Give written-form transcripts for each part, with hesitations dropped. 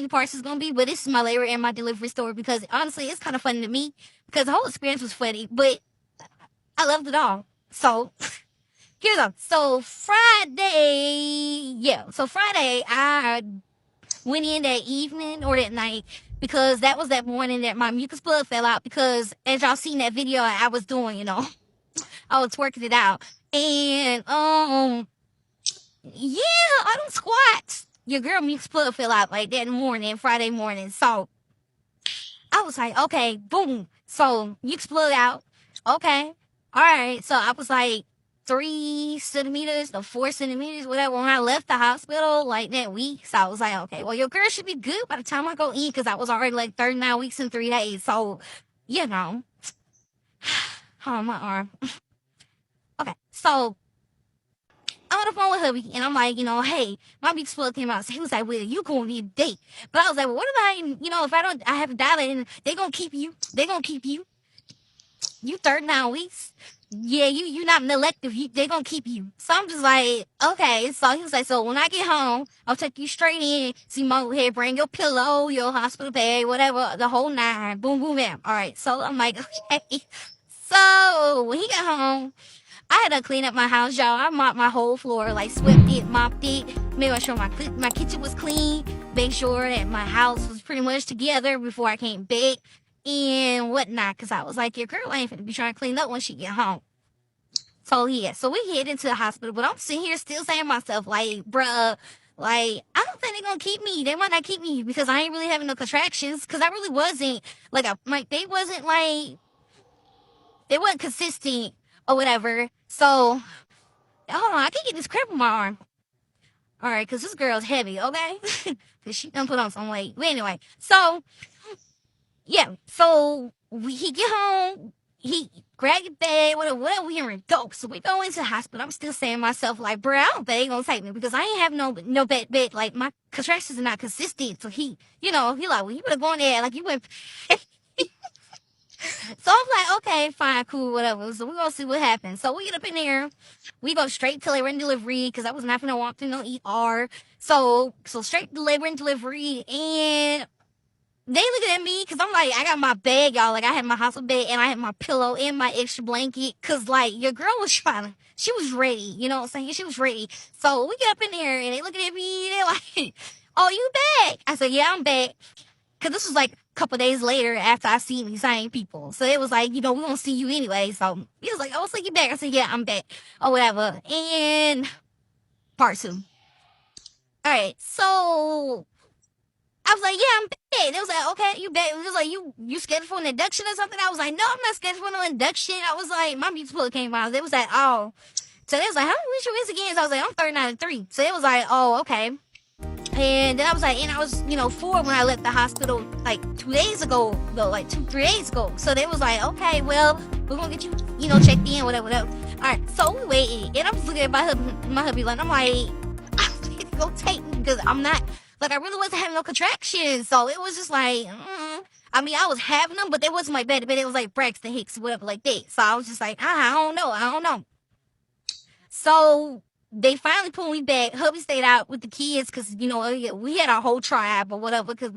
funny parts is gonna be, but this is my labor and my delivery story because honestly, it's kind of funny to me because the whole experience was funny, but I loved it all. So here we go. So Friday, yeah. So Friday, I went in that evening or that night because that was that morning that my mucus plug fell out because as y'all seen that video I was doing, I was working it out. And yeah, I don't squats. Your girl mucus plug fell out like that morning, Friday morning. So I was like, okay, boom. So mucus plug out. Okay. All right. So I was like 3 centimeters or 4 centimeters, whatever, when I left the hospital like that week. So I was like, okay, well, your girl should be good by the time I go in because I was already like 39 weeks and 3 days. So, oh, my arm. Okay. So I'm on the phone with hubby, and I'm like, hey, my big split came out. So he was like, well, you gonna need a date. But I was like, well, what if if I have a diet and they gonna keep you. They gonna keep you. You 39 weeks. Yeah, you not an elective. They gonna keep you. So I'm just like, okay. So he was like, so when I get home, I'll take you straight in. See my head, bring your pillow, your hospital bag, whatever, the whole nine. Boom, boom, bam. All right. So I'm like, okay. So when he got home, I had to clean up my house, y'all. I mopped my whole floor, like swept it, mopped it, made sure my kitchen was clean, made sure that my house was pretty much together before I came back and whatnot. Cause I was like, your girl ain't finna be trying to clean up when she get home. So yeah, so we head into the hospital, but I'm sitting here still saying to myself, like, bruh, like, I don't think they're gonna keep me. They might not keep me because I ain't really having no contractions. Cause I really wasn't they wasn't consistent or whatever. So, hold on, I can get this cramp on my arm. All right, because this girl's heavy, okay? Because she done put on some weight. But anyway, so, yeah. So, he get home, he grab your bag, whatever, we in go. So, we go into the hospital. I'm still saying to myself, like, bro, I don't think they gonna take me because I ain't have no bed. Like, my contractions are not consistent. So, he like, well, you better go in there. Like, you went... So I'm like, okay, fine, cool, whatever. So we're gonna see what happens. So we get up in there, we go straight to labor and delivery because I was not gonna walk through no ER. So straight to labor and delivery, and they looking at me because I'm like, I got my bag, y'all. Like I had my hospital bag and I had my pillow and my extra blanket because like your girl was she was ready. You know what I'm saying? She was ready. So we get up in there and they looking at me. They're like, "Oh, you back?" I said, "Yeah, I'm back." Because this was like a couple days later after I seen these same people. So it was like, we won't see you anyway. So he was like, "Oh, so you back?" I said, "Yeah, I'm back." Or whatever. And part 2. All right. So I was like, "Yeah, I'm back." They was like, "Okay, you back." It was like, you scheduled for an induction or something? I was like, "No, I'm not scheduled for no induction." I was like, my beauty plug came out. They was like, "Oh." So they was like, "How many you is again?" So I was like, "I'm 39 and 3. So it was like, "Oh, okay." And then I was like, and I was, 4 when I left the hospital, like 2 days ago, though, like 2-3 days ago. So they was like, okay, well, we're gonna get you, checked in, whatever. All right, so we waited, and I'm just looking at my hubby, like, I'm like, I need to go take me because I'm not, like, I really wasn't having no contractions. So it was just like, I mean, I was having them, but they wasn't my bed, but it was like Braxton Hicks, whatever, like that. So I was just like, I don't know. So they finally pulled me back. Hubby stayed out with the kids because, we had our whole tribe or whatever because,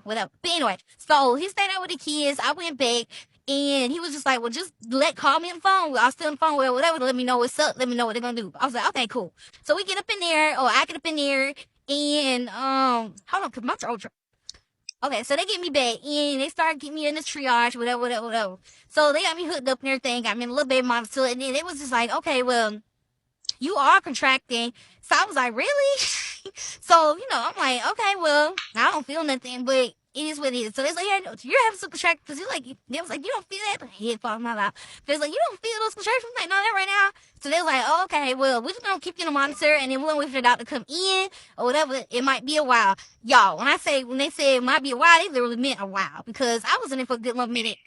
whatever. But anyway, so he stayed out with the kids. I went back and he was just like, well, just call me on the phone. I'll stay on the phone with whatever. Let me know what's up. Let me know what they're going to do. I was like, okay, cool. So we get up in there, or I get up in there and, hold on, because my throat dry. Okay, so they get me back and they started getting me in the triage, whatever. So they got me hooked up and everything, got me in a little baby monitor, and then it was just like, okay, well, you are contracting. So I was like, really? So, I'm like, okay, well, I don't feel nothing, but it is what it is. So they was like, yeah, you're having some contractions. Because they was like, you don't feel that? Head falling my lap. They was like, you don't feel those contractions? I'm like, no, not right now. So they was like, oh, okay, well, we're just going to keep you in a monitor, and then we're going to wait for the doctor to come in, or whatever. It might be a while. Y'all, when they said it might be a while, they literally meant a while. Because I was in there for a good little minute.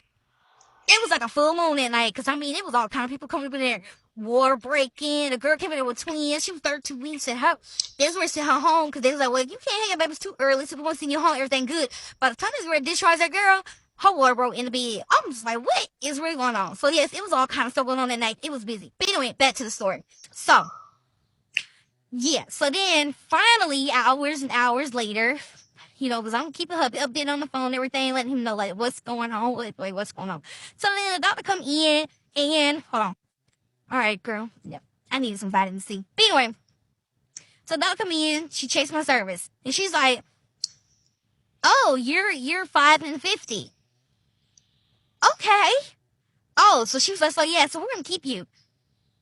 It was like a full moon that night, because, it was all kind of people coming up in there. Water breaking. A girl came in there with twins. She was 32 weeks, and they was ready to send her home because they was like, well, you can't have your babies too early, so we want to send you home, everything good. By the time they was ready to discharge that girl, her water broke in the bed. I'm just like, what is really going on? So yes, it was all kind of stuff going on that night. It was busy. But anyway, back to the story. So, yeah. So then, finally, hours and hours later, because I'm keeping her updated on the phone and everything, letting him know, like, what's going on, what's going on. So then the doctor come in, and, hold on. All right, girl. Yep. I needed some vitamin C. But anyway, so the doctor come in, she checks my service, and she's like, oh, you're 5 and 50. Okay. Oh, so she was like, so yeah, so we're gonna keep you.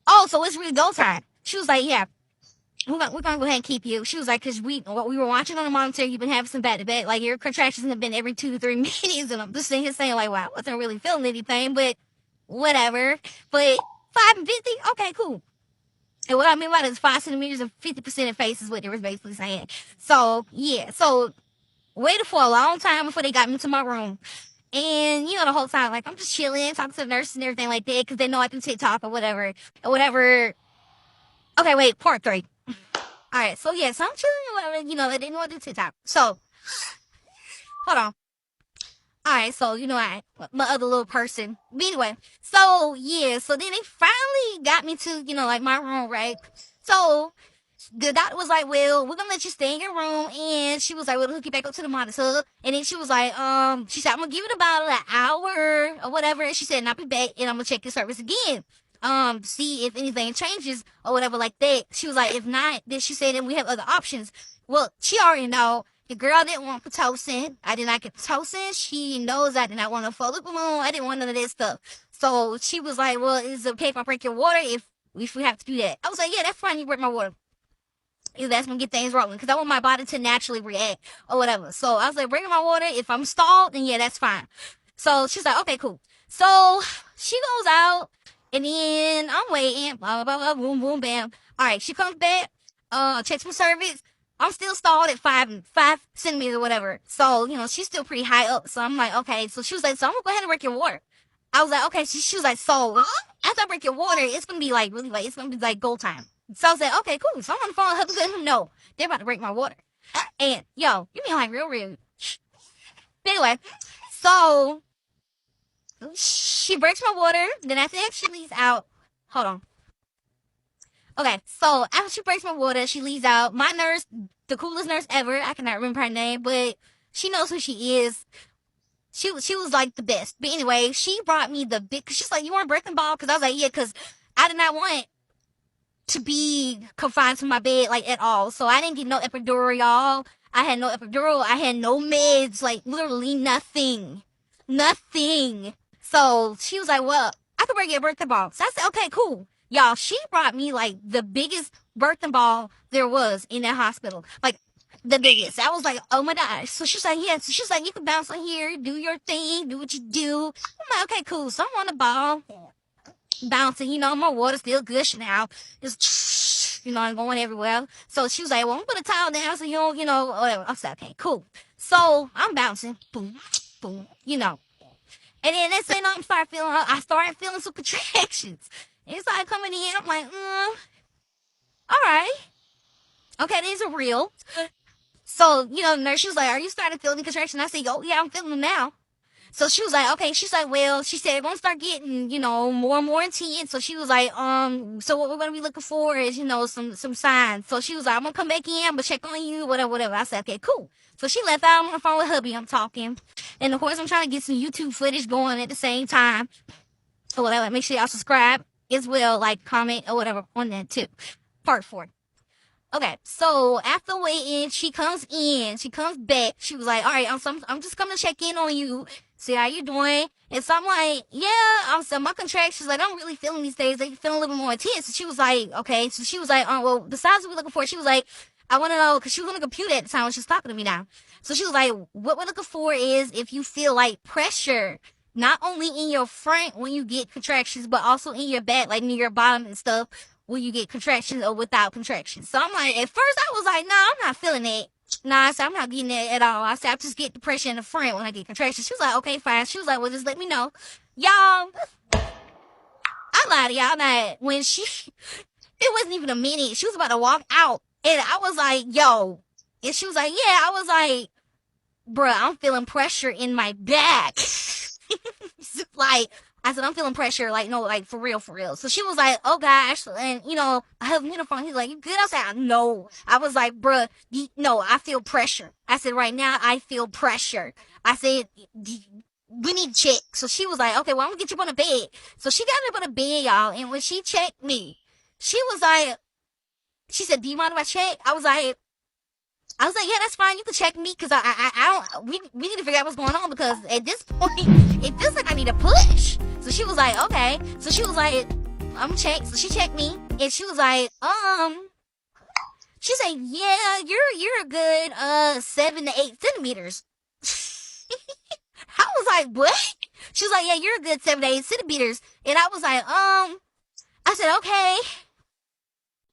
Oh, so it's really go time. She was like, yeah, we're gonna go ahead and keep you. She was like, cause we were watching on the monitor, you've been having some back to back, like your contractions have been every 2 to 3 minutes, and I'm just sitting here saying like, wow, I wasn't really feeling anything, but whatever. But 5 and 50, okay, cool. And what I mean by this 5 centimeters and 50% of face is what they were basically saying. So yeah, so waited for a long time before they got me to my room. And, the whole time, like, I'm just chilling, talking to the nurse and everything like that, because they know I can TikTok or whatever. Or whatever. Okay, wait, part 3. Alright, so yeah, so I'm chilling or whatever, they didn't know I do TikTok. So, hold on. Alright, so, my other little person. But anyway, so, yeah, so then they finally got me to, like, my room, right? So, the doctor was like, well, we're gonna let you stay in your room, and she was like, we'll hook you back up to the monitor, and then she was like, she said, I'm gonna give it about an hour or whatever, and she said, and I'll be back, and I'm gonna check your service again, see if anything changes or whatever like that. She was like, if not, then she said, then we have other options. Well, she already know. The girl didn't want Pitocin. I did not get Pitocin. She knows I did not want a follic balloon. I didn't want none of that stuff. So she was like, well, is it okay if I break your water if we have to do that? I was like, yeah, that's fine. You break my water. That's gonna get things rolling, because I want my body to naturally react or whatever. So I was like, bring my water. If I'm stalled, then yeah, that's fine. So she's like, okay, cool. So she goes out, and then I'm waiting, blah, blah, blah, blah, boom, boom, bam. All right, she comes back, checks my cervix. I'm still stalled at 5 centimeters or whatever. So, she's still pretty high up. So I'm like, okay. So she was like, so I'm gonna go ahead and break your water. I was like, okay. She was like, so after I break your water, it's gonna be like really late. It's gonna be like goal time. So I said, okay, cool. So I'm on the phone with her, letting him know they're about to break my water. And yo, you mean like real rude. But anyway, so she breaks my water. Then after that, she leaves out. Hold on. Okay, so after she breaks my water, she leaves out. My nurse, the coolest nurse ever. I cannot remember her name, but she knows who she is. She was like the best. But anyway, she brought me the big. Cause she's like, you want a birthing ball? Because I was like, yeah, because I did not want to be confined to my bed like at all. So I didn't get no epidural, y'all. I had no epidural. I had no meds. Like literally nothing. So she was like, well, I could bring you a birthday ball. So I said, okay, cool. Y'all, she brought me like the biggest birthing ball there was in that hospital. Like the biggest. I was like, oh my gosh. So she's like, yeah. So she's like, you can bounce on here, do your thing, do what you do. I'm like, okay, cool. So I'm on the ball, bouncing, my water's still gushing out. Just, I'm going everywhere. So she was like, well, I'm gonna put a towel down so whatever. I said, okay, cool. So I'm bouncing, boom, boom, And then next thing I started feeling some contractions. It started coming in. I'm like, all right. Okay, these are real. So, the nurse, she was like, are you starting to feel the contraction? I said, oh, yeah, I'm feeling them now. So she was like, okay. She's like, well, she said, we're going to start getting, more and more intense. So she was like, so what we're going to be looking for is, some signs. So she was like, I'm going to come back in, I'm going to check on you, whatever. I said, okay, cool. So she left out on the phone with hubby. I'm talking. And of course, I'm trying to get some YouTube footage going at the same time. Or whatever. Make sure y'all subscribe as well, like, comment, or whatever on that too. Part 4. Okay, so after waiting, she comes back. She was like, all right, I'm just coming to check in on you, see how you doing. And so I'm like, yeah, so my contractions, like, I'm really feeling these days. They feel a little bit more intense. And she was like, okay. So she was like, well, the size we're looking for, she was like, I want to know, because she was on the computer at the time when she was talking to me now. So she was like, what we're looking for is if you feel like pressure, not only in your front when you get contractions, but also in your back, like near your bottom and stuff, when you get contractions or without contractions. So I'm like, at first I was like, no, I'm not feeling it. Nah, I said, I'm not getting it at all. I said, I just get the pressure in the front when I get contractions. She was like, okay, fine. She was like, well, just let me know. Y'all, I lied to y'all that when it wasn't even a minute. She was about to walk out. And I was like, yo. And she was like, yeah. I was like, bruh, I'm feeling pressure in my back. Like, I said, I'm feeling pressure, like, no, like, for real, for real. So she was like, oh gosh, and, I have me on the phone. He's like, you good? I said, no. I was like, bruh, no, I feel pressure. I said, right now, I feel pressure. I said, we need to check. So she was like, okay, well, I'm gonna get you up on the bed. So she got up on the bed, y'all, and when she checked me, she was like, she said, do you mind if I check? I was like, yeah, that's fine. You can check me because I don't. We need to figure out what's going on because at this point, it feels like I need a push. So she was like, okay. So she was like, I'm gonna check. So she checked me and she was like, she said, yeah, you're a good 7 to 8 centimeters. I was like, what? She was like, yeah, you're a good 7 to 8 centimeters. And I was like, I said, okay.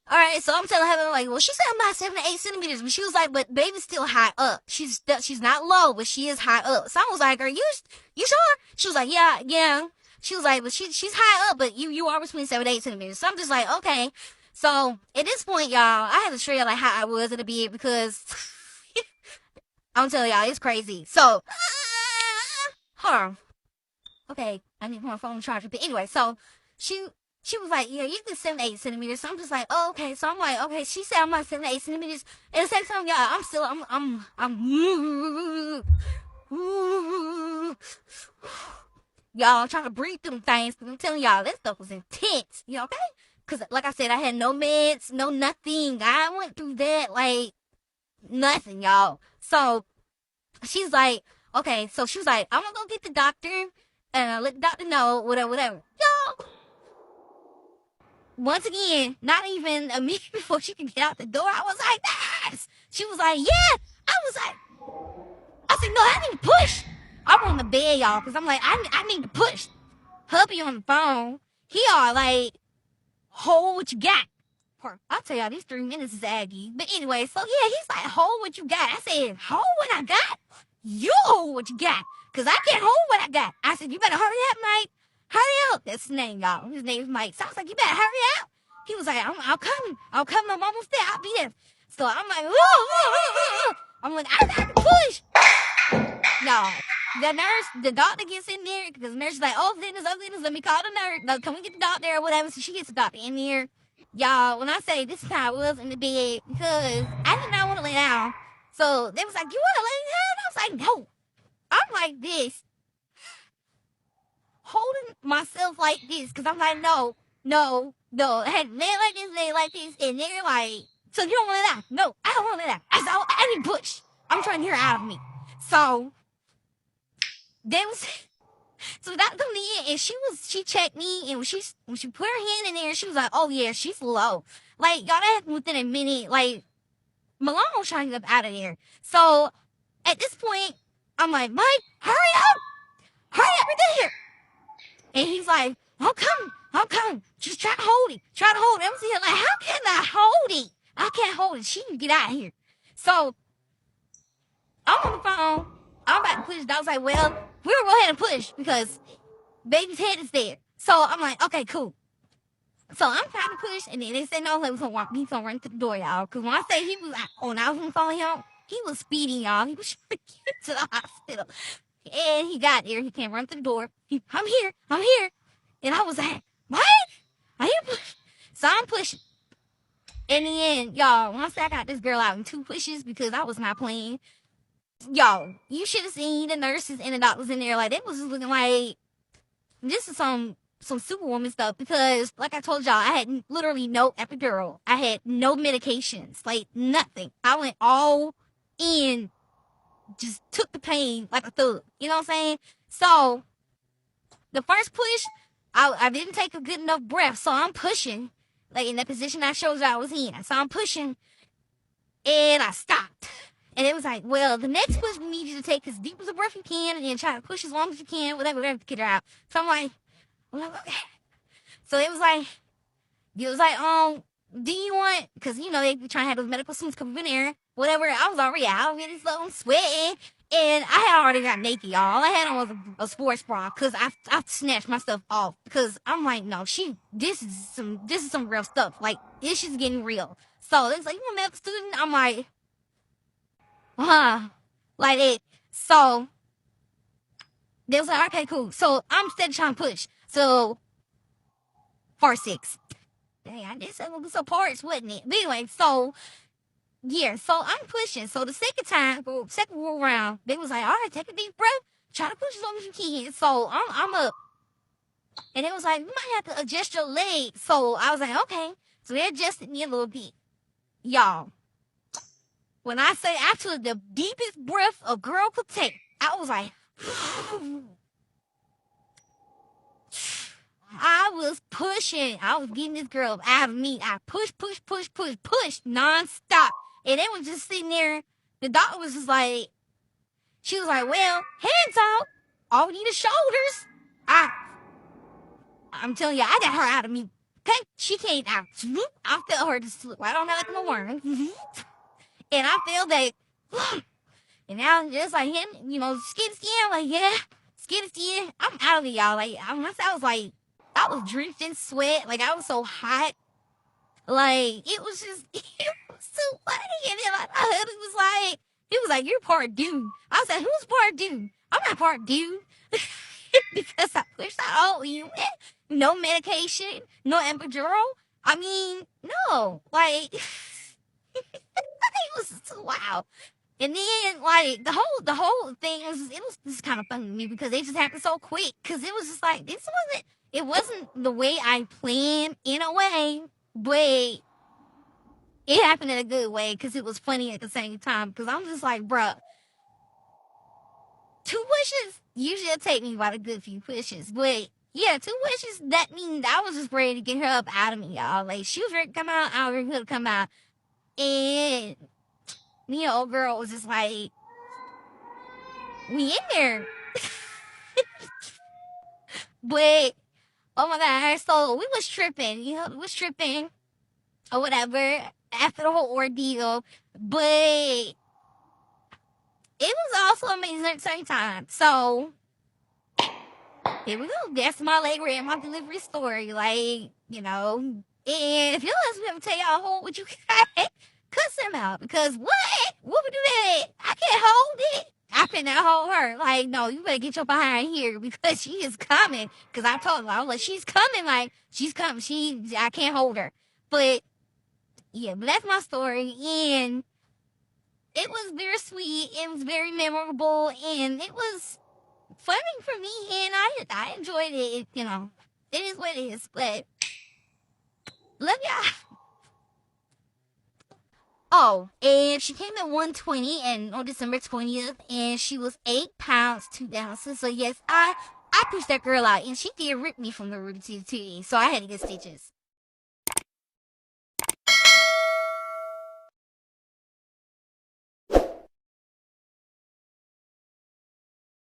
All right, so I'm telling her like, well, she said I'm about 7 to 8 centimeters, but she was like, but baby's still high up. She's not low, but she is high up. So I was like, are you sure? She was like, yeah, yeah. She was like, but she's high up, but you are between 7 to 8 centimeters. So I'm just like, okay. So at this point, y'all, I had to show you like how I was in the bed because I'm telling y'all, it's crazy. So, hold on. Okay, I need my phone charger. But anyway, so she she was like, yeah, you can 7 to 8 centimeters. So I'm just like, oh, okay. So I'm like, okay. She said I'm like 7 to 8 centimeters. At the same time, y'all, y'all, I'm trying to breathe through them things. Cause I'm telling y'all, that stuff was intense. You know, okay? Cause like I said, I had no meds, no nothing. I went through that like nothing, y'all. So she's like, okay. So she was like, I'm gonna go get the doctor and let the doctor know, whatever, whatever. Y'all, once again, not even a minute before she could get out the door, I was like, yes. She was like, yeah. I was like, I said, no, I need to push. I'm on the bed, y'all, because I'm like, I need to push. Hubby on the phone. He all like, hold what you got. I'll tell y'all, these 3 minutes is aggy. But anyway, so yeah, he's like, hold what you got. I said, hold what I got? You hold what you got. Because I can't hold what I got. I said, you better hurry up, Mike. Hurry up. That's his name, y'all. His name's Mike. So I was like, you better hurry up. He was like, I'll come. I'll come. I'm almost there. I'll be there. So I'm like, I'm like, I got to push. Y'all, the nurse, the doctor gets in there because the nurse is like, oh, goodness, let me call the nurse. No, can we get the doctor or whatever? So she gets the doctor in there. Y'all, when I say this is how I was in the bed, because I did not want to lay down. So they was like, you want to lay down? I was like, no. I'm like this, holding myself like this, because I'm like, no, no, no. I had leg like this, and they're like, so you don't want to lay down? No, I don't want to lay down. I need push. I'm trying to hear out of me. So they was so that come in and she checked me and when she put her hand in there, she was like, oh yeah, she's low. Like y'all that happened within a minute, like Malone was trying to get up out of there. So at this point, I'm like, Mike, hurry up, right there. And he's like, I'm coming. Just try to hold it. I'm sitting like, how can I hold it? I can't hold it. She can get out of here. So I'm on the phone. I'm about to push. I was like, well, we'll go ahead and push because baby's head is there. So I'm like, okay, cool. So I'm trying to push, and then they said no, he's gonna run to the door, y'all. Cause when I say he was like, when I was on the phone with him, he was speeding, y'all. He was trying to get to the hospital. And he got there, he came run to the door. I'm here. And I was like, what? I hear push. So I'm pushing. In the end, y'all, once I got this girl out in 2 pushes because I was not playing. Y'all, you should have seen the nurses and the doctors in there. Like, they was just looking like, this is some superwoman stuff because, like I told y'all, I had literally no epidural. I had no medications, like nothing. I went all in, just took the pain like a thug. You know what I'm saying? So, the first push, I didn't take a good enough breath, so I'm pushing, like in the position I showed you I was in. So I'm pushing, and I stopped. And it was like, well, the next push we need you to take as deep as a breath you can and then try to push as long as you can, whatever, to get her out. So I'm like, okay. So it was like, do you want, because, they be trying to have those medical students come in there, whatever. I was already out, really slow, sweating. And I had already got naked, y'all. All I had on was a sports bra because I snatched myself off because I'm like, no, this is some real stuff. Like, this is getting real. So it's like, you want medical student? I'm like, like it. So They was like, okay, cool. So I'm steady trying to push. So 4-6. Dang, I did some parts, wasn't it? But anyway, so yeah, so I'm pushing. So the second time, second roll round, they was like, all right, take a deep breath, try to push as long as you can. So I'm up, and it was like, you might have to adjust your leg. So I was like, okay. So they adjusted me a little bit, y'all. When I say I took the deepest breath a girl could take, I was like, I was pushing. I was getting this girl out of me. I push nonstop. And they was just sitting there. The doctor was just like, she was like, well, hands out. All we need is shoulders. I'm telling you, I got her out of me. Okay? She came out. I felt her just slip right on out of my worm. And I feel that, and now just like him, skin to skin, like, yeah, skin to skin. I'm out of it, y'all. Like, I was like, I was drenched in sweat. Like, I was so hot. Like, it was just, it was so funny. And then my husband was like, he was like, you're part dude. I was like, who's part dude? I'm not part dude. Because I pushed out all you went. No medication, no epidural. I mean, no. Like, it was wow. And then, like, the whole thing was just kind of funny to me because it just happened so quick. Because it was just like, it wasn't the way I planned in a way, but it happened in a good way because it was funny at the same time. Because I'm just like, bruh, 2 pushes usually it'll take me about a good few pushes, but yeah, 2 pushes, that means I was just ready to get her up out of me, y'all. Like, she was ready to come out, I was ready to come out. And old girl was just like, we in there. But oh my god, so we was tripping, or whatever after the whole ordeal. But it was also amazing at the same time. So here we go. That's my labor and my delivery story. Like, and if your husband ever tell y'all hold what you got, cuss him out. Because what? What would do that? I can't hold it. I cannot hold her. Like, no, you better get your behind here because she is coming. Because I told her, I was like, she's coming. Like, she's coming. I can't hold her. But, yeah, but that's my story. And it was very sweet. It was very memorable. And it was funny for me, and I enjoyed it. It is what it is. But love y'all. Oh, and she came at 120 and on December 20th, and she was 8 pounds 2 ounces. So yes, I pushed that girl out, and she did rip me from the roots too. So I had to get stitches.